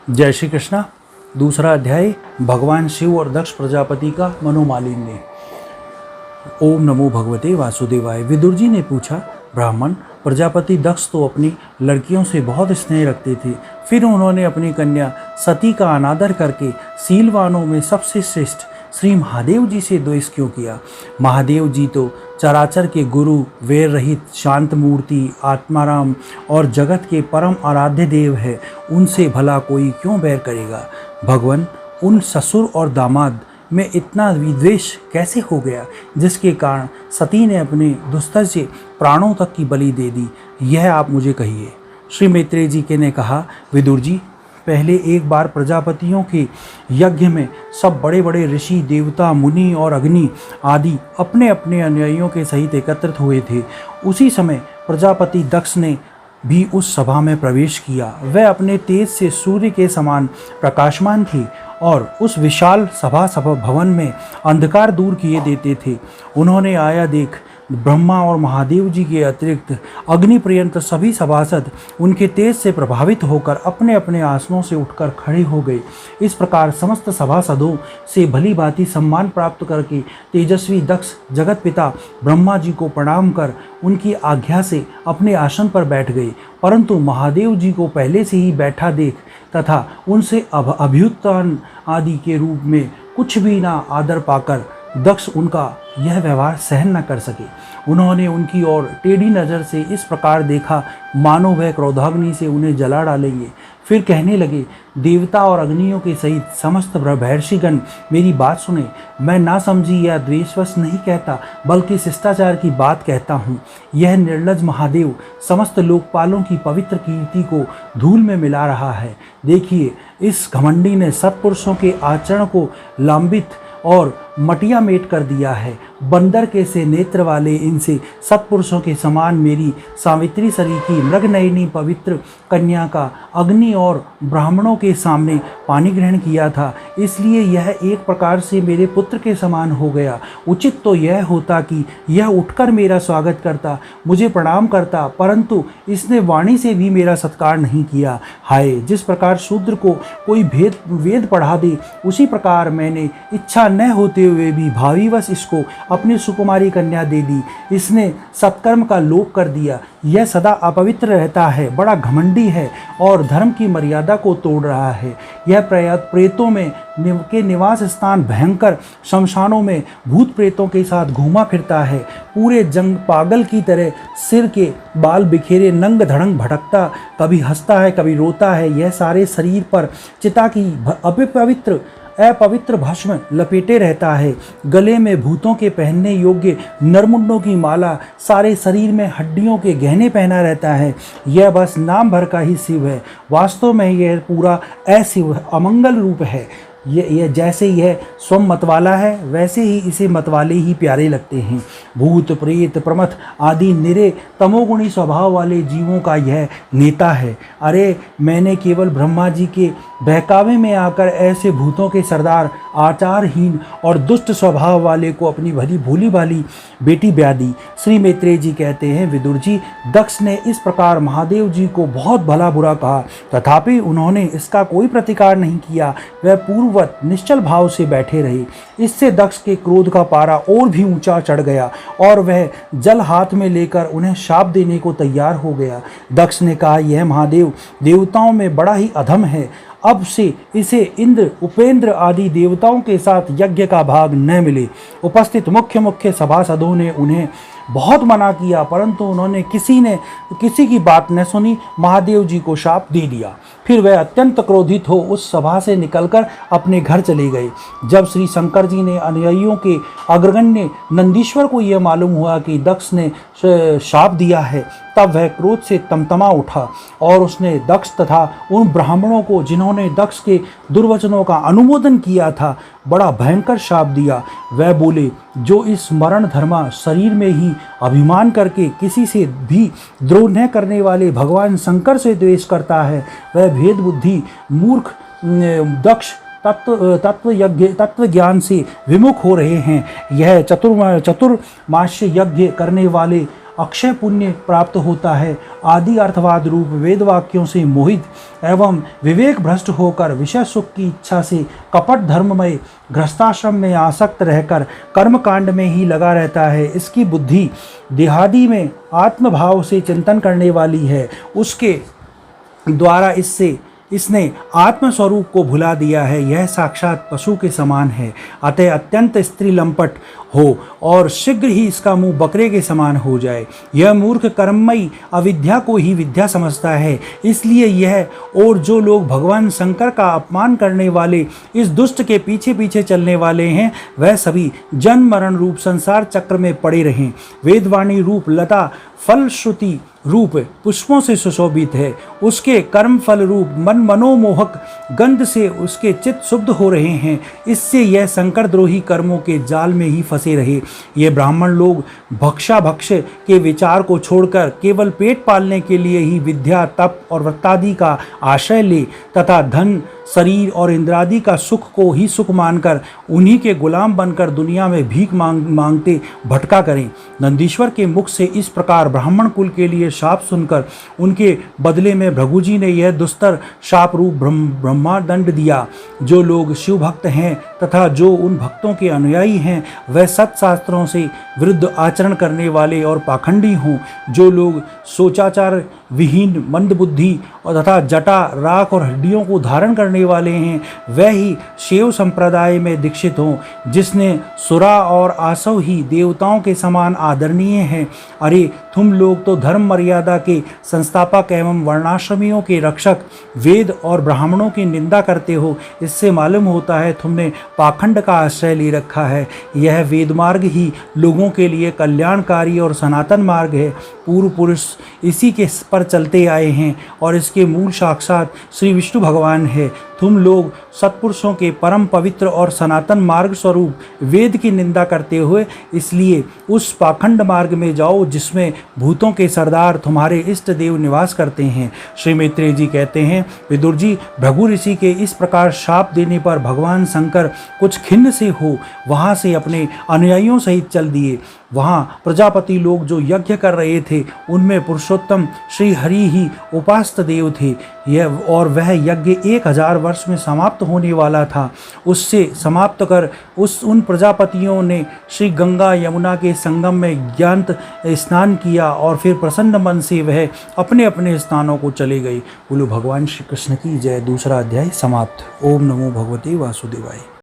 जय श्री कृष्णा। दूसरा अध्याय भगवान शिव और दक्ष प्रजापति का मनोमालिन्य। ओम नमो भगवते वासुदेवाय। विदुर जी ने पूछा, ब्राह्मण, प्रजापति दक्ष तो अपनी लड़कियों से बहुत स्नेह रखते थे, फिर उन्होंने अपनी कन्या सती का अनादर करके सीलवानों में सबसे श्रेष्ठ श्री महादेव जी से द्वेष क्यों किया? महादेव जी तो चराचर के गुरु, वैर रहित, शांत मूर्ति, आत्माराम और जगत के परम आराध्य देव है। उनसे भला कोई क्यों बैर करेगा? भगवान, उन ससुर और दामाद में इतना विद्वेष कैसे हो गया, जिसके कारण सती ने अपने दुस्तर से प्राणों तक की बलि दे दी? यह आप मुझे कहिए। श्री मैत्रेय जी के ने कहा, विदुर जी, पहले एक बार प्रजापतियों के यज्ञ में सब बड़े बड़े ऋषि, देवता, मुनि और अग्नि आदि अपने अपने अनुयायियों के सहित एकत्रित हुए थे। उसी समय प्रजापति दक्ष ने भी उस सभा में प्रवेश किया। वह अपने तेज से सूर्य के समान प्रकाशमान थी और उस विशाल सभा भवन में अंधकार दूर किए देते थे। उन्होंने आया देख ब्रह्मा और महादेव जी के अतिरिक्त अग्नि पर्यंत सभी सभासद उनके तेज से प्रभावित होकर अपने अपने आसनों से उठकर खड़े हो गए। इस प्रकार समस्त सभासदों से भली भांति सम्मान प्राप्त करके तेजस्वी दक्ष जगत पिता ब्रह्मा जी को प्रणाम कर उनकी आज्ञा से अपने आसन पर बैठ गए। परंतु महादेव जी को पहले से ही बैठा देख तथा उनसे अभ्युत्थान आदि के रूप में कुछ भी ना आदर पाकर दक्ष उनका यह व्यवहार सहन न कर सके। उन्होंने उनकी ओर टेढ़ी नज़र से इस प्रकार देखा मानो वह क्रोधाग्नि से उन्हें जला डालेंगे। फिर कहने लगे, देवता और अग्नियों के सहित समस्त महर्षिगण मेरी बात सुने। मैं ना समझी या द्वेषवश नहीं कहता, बल्कि शिष्टाचार की बात कहता हूँ। यह निर्लज्ज महादेव समस्त लोकपालों की पवित्र कीर्ति को धूल में मिला रहा है। देखिए, इस घमंडी ने सत्पुरुषों के आचरण को लांबित और मटिया मेट कर दिया है। बंदर के से नेत्र वाले इनसे सत्पुरुषों के समान मेरी सावित्री सरीखी मृगनयनी पवित्र कन्या का अग्नि और ब्राह्मणों के सामने पानी ग्रहण किया था, इसलिए यह एक प्रकार से मेरे पुत्र के समान हो गया। उचित तो यह होता कि यह उठकर मेरा स्वागत करता, मुझे प्रणाम करता, परंतु इसने वाणी से भी मेरा सत्कार नहीं किया। हाय, जिस प्रकार शूद्र को कोई वेद पढ़ा दे, उसी प्रकार मैंने इच्छा न होते हुए भी भावीवश इसको अपनी सुकुमारी कन्या दे दी। इसने सत्कर्म का लोप कर दिया। यह सदा अपवित्र रहता है, बड़ा घमंडी है और धर्म की मर्यादा को तोड़ रहा है। यह प्रेतों में के निवास स्थान भयंकर शमशानों में भूत प्रेतों के साथ घूमा फिरता है। पूरे जंग पागल की तरह सिर के बाल बिखेरे नंग धड़ंग भटकता, कभी हंसता है, कभी रोता है। यह सारे शरीर पर चिता की अपवित्र भस्म लपेटे रहता है। गले में भूतों के पहनने योग्य नरमुंडों की माला, सारे शरीर में हड्डियों के गहने पहना रहता है। यह बस नाम भर का ही शिव है, वास्तव में यह पूरा अशिव अमंगल रूप है। यह जैसे यह स्वयं मतवाला है, वैसे ही इसे मतवाले ही प्यारे लगते हैं। भूत प्रेत प्रमथ आदि निरे तमोगुणी स्वभाव वाले जीवों का यह नेता है। अरे, मैंने केवल ब्रह्मा जी के बहकावे में आकर ऐसे भूतों के सरदार, आचारहीन और दुष्ट स्वभाव वाले को अपनी भोली भाली बेटी ब्याह दी। श्री मैत्रेय जी कहते हैं, विदुर जी, दक्ष ने इस प्रकार महादेव जी को बहुत भला बुरा कहा, तथापि उन्होंने इसका कोई प्रतिकार नहीं किया। वह पूर्ववत निश्चल भाव से बैठे रहे। इससे दक्ष के क्रोध का पारा और भी ऊंचा चढ़ गया और वह जल हाथ में लेकर उन्हें शाप देने को तैयार हो गया। दक्ष ने कहा, यह महादेव देवताओं में बड़ा ही अधम है। अब से इसे इंद्र, उपेंद्र आदि देवताओं के साथ यज्ञ का भाग न मिले। उपस्थित मुख्य सभासदों ने उन्हें बहुत मना किया, परंतु उन्होंने किसी की बात न सुनी। महादेव जी को शाप दे दिया। फिर वह अत्यंत क्रोधित हो उस सभा से निकलकर अपने घर चले गए। जब श्री शंकर जी ने अनुयायियों के अग्रगण्य नंदीश्वर को यह मालूम हुआ कि दक्ष ने शाप दिया है, तब वह क्रोध से तमतमा उठा और उसने दक्ष तथा उन ब्राह्मणों को जिन्होंने दक्ष के दुर्वचनों का अनुमोदन किया था, बड़ा भयंकर शाप दिया। वह बोले, जो इस मरण धर्मा शरीर में ही अभिमान करके किसी से भी द्रोह न करने वाले भगवान शंकर से द्वेष करता है, वह भेद बुद्धि मूर्ख दक्ष तत्व ज्ञान से विमुख हो रहे हैं। यह चतुर्मास्य यज्ञ करने वाले अक्षय पुण्य प्राप्त होता है। आदि अर्थवाद रूप वेद वाक्यों से मोहित एवं विवेक भ्रष्ट होकर विषय सुख की इच्छा से कपट धर्ममय गृहस्थाश्रम में आसक्त रहकर कर्मकांड में ही लगा रहता है। इसकी बुद्धि देहादि में आत्मभाव से चिंतन करने वाली है। उसके द्वारा इसने आत्मस्वरूप को भुला दिया है। यह साक्षात पशु के समान है। अतः अत्यंत स्त्री लंपट हो और शीघ्र ही इसका मुंह बकरे के समान हो जाए। यह मूर्ख कर्ममयी अविद्या को ही विद्या समझता है। इसलिए यह और जो लोग भगवान शंकर का अपमान करने वाले इस दुष्ट के पीछे पीछे चलने वाले हैं, वह सभी जन्म मरण रूप संसार चक्र में पड़े रहें। वेदवाणी रूप लता फल श्रुति रूप पुष्पों से सुशोभित है। उसके कर्म फल रूप मनोमोहक गंध से उसके चित्त शुद्ध हो रहे हैं। इससे यह शंकर द्रोही कर्मों के जाल में ही फंसे रहे। ये ब्राह्मण लोग भक्ष के विचार को छोड़कर केवल पेट पालने के लिए ही विद्या तप और व्रतादि का आश्रय ले तथा धन शरीर और इंद्रादि का सुख को ही सुख मानकर उन्हीं के गुलाम बनकर दुनिया में भीख मांगते भटका करें। नंदीश्वर के मुख से इस प्रकार ब्राह्मण कुल के लिए शाप सुनकर उनके बदले में भृगु जी ने यह दुस्तर शाप रूप ब्रह्मादंड दिया। जो लोग शिव भक्त हैं तथा जो उन भक्तों के अनुयायी हैं, वह सत्शास्त्रों से विरुद्ध आचरण करने वाले और पाखंडी हों। जो लोग सोचाचार विहीन मंदबुद्धि और तथा जटा राख और हड्डियों को धारण करने वाले हैं, वह ही शैव संप्रदाय में दीक्षित हों। जिसने सुरा और आसव ही देवताओं के समान आदरणीय हैं। अरे तुम लोग तो धर्म मर्यादा के संस्थापक एवं वर्णाश्रमियों के रक्षक वेद और ब्राह्मणों की निंदा करते हो। इससे मालूम होता है तुमने पाखंड का आश्रय ले रखा है। यह वेद मार्ग ही लोगों के लिए कल्याणकारी और सनातन मार्ग है। पूर्व पुरुष इसी के पर चलते आए हैं और इसके मूल साक्षात श्री विष्णु भगवान है। तुम लोग सत्पुरुषों के परम पवित्र और सनातन मार्ग स्वरूप वेद की निंदा करते हुए इसलिए उस पाखंड मार्ग में जाओ जिसमें भूतों के सरदार तुम्हारे इष्ट देव निवास करते हैं। श्री मैत्रेय जी कहते हैं, विदुर जी, भृगु ऋषि के इस प्रकार शाप देने पर भगवान शंकर कुछ खिन्न से हो वहाँ से अपने अनुयायियों सहित चल दिए। वहाँ प्रजापति लोग जो यज्ञ कर रहे थे उनमें पुरुषोत्तम श्री हरि ही उपास्त देव थे। और वह यज्ञ 1000 वर्ष में समाप्त होने वाला था। उससे समाप्त कर उन प्रजापतियों ने श्री गंगा यमुना के संगम में ज्ञात स्नान किया और फिर प्रसन्न मन से वह अपने अपने स्थानों को चले गए। बोलो भगवान श्री कृष्ण की जय। दूसरा अध्याय समाप्त। ओम नमो भगवते वासुदेवाय।